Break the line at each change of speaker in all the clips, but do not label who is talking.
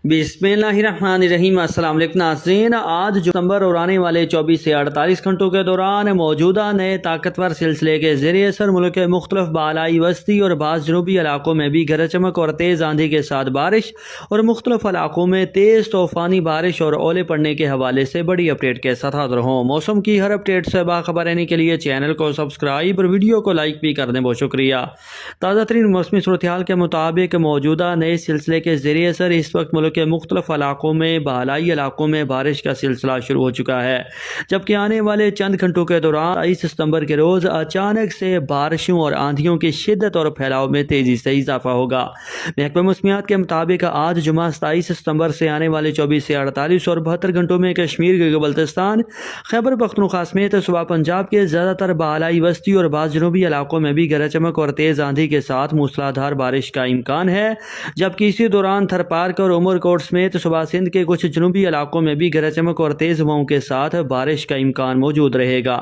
बिस्मिल्लाहिर्रहमानिर्रहीम। अस्सलाम वालेकुम नाज़रीन। आज दिसंबर और आने वाले 24 से 48 घंटों के दौरान मौजूदा नए ताकतवर सिलसिले के ज़रिए असर मुल्क के मुख्तलिफ बालाई वस्ती और बाज़ जनूबी इलाकों में भी गरज चमक और तेज़ आंधी के साथ बारिश और मुख्तलिफ इलाकों में तेज़ तूफ़ानी बारिश और ओले पड़ने के हवाले से बड़ी अपडेट के साथ हाज़िर हूँ। मौसम की हर अपडेट से बाखबर रहने के लिए चैनल को सब्सक्राइब और वीडियो को लाइक भी कर दें, बहुत शुक्रिया। ताज़ा तरीन मौसमी सूरत हाल के मुताबिक मौजूदा नए सिलसिले के ज़रिए असर इस वक्त मुल्क के मुख्तलिफ इलाकों में बालाई इलाकों में बारिश का सिलसिला शुरू हो चुका है, जबकि आने वाले चंद घंटों के दौरान 23 सितंबर के रोज़ अचानक से बारिशों और आंधियों की शिद्दत और फैलाव में तेज़ी से इजाफा होगा। महकमा मौसमियात के मुताबिक आज जुमा 27 सितंबर से आने वाले 24 से 48 और 72 घंटों में कश्मीर के बल्तिस्तान, खैबर पख्तूनख्वा समेत सूबा पंजाब के ज़्यादातर बालाई वस्ती और बाज़ जनूबी इलाकों में भी गरज चमक और तेज़ आंधी के साथ मूसलाधार बारिश का इम्कान है, जबकि इसी दौरान थरपारक और उमरकोट समेत सूबा सिंध के कुछ जनूबी इलाकों में भी गरज चमक और तेज़ हवाओं के साथ बारिश का इम्कान मौजूद रहेगा।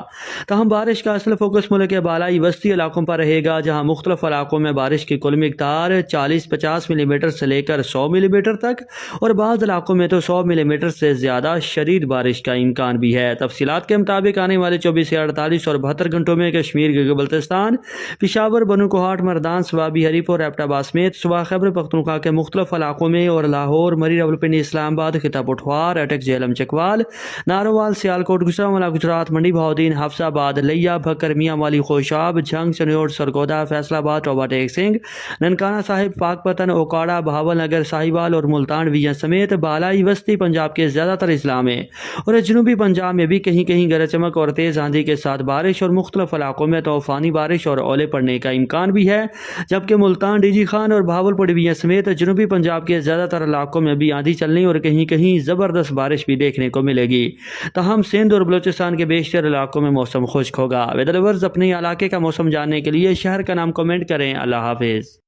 तहम बारिश का असल फोकस मुल्क के बालाई वस्ती इलाकों पर रहेगा, जहाँ मुख्तलिफ इलाकों में बारिश की कुल मिकदार 40-50 मिलीमीटर से लेकर 100 मिलीमीटर तक और बाज़ इलाकों में तो 100 मिलीमीटर से ज़्यादा शदीद बारिश का इम्कान भी है। तफसीलात के मुताबिक आने वाले 24 से 48 और 72 घंटों में कश्मीर के बल्तिस्तान, पिशावर, बनूकोहाट, मरदान, स्वाबी, हरीपुर, एबटाबाद समेत सूबा खैबर पख्तूनख्वा के मुख्तलिफ इलाकों में और लाहौर, मरी, रावलपिंडी, इस्लामाबाद, खिताब पठवार, अटक, झेलम, चकवाल, नारोवाल, सियालकोट, गुजरांवाला, गुजरात, मंडी बहाउद्दीन, हफ्साबाद, लिया, भक्कर, मियाँ वाली, खोशाब, झंग, चनियोट, सरगोदा, फैसलाबाद, टोबा टेक सिंह, ननकाना साहिब, पाकपतन, ओकाड़ा, बहावल नगर, साहिवाल और मुल्तान विजन समेत बालाई वस्ती पंजाब के ज़्यादातर इस्ला में और जनूबी पंजाब में भी कहीं कहीं गरज चमक और तेज़ आंधी के साथ बारिश और मुख्तलिफ इलाकों में तूफ़ानी बारिश और ओले पड़ने का इम्कान भी है, जबकि मुल्तान, डीजी खान और बहावलपुर डिवीजन समेत जनूबी पंजाब के ज़्यादातर इलाकों में भी आंधी चलने और कहीं कहीं ज़बरदस्त बारिश भी देखने को मिलेगी। तहम सिंध और बलूचिस्तान के बेशतर इलाकों में मौसम खुश्क होगा। वेदर लवर्स, अपने इलाके का मौसम जानने के लिए शहर का नाम कमेंट करें। अल्लाह हाफिज़।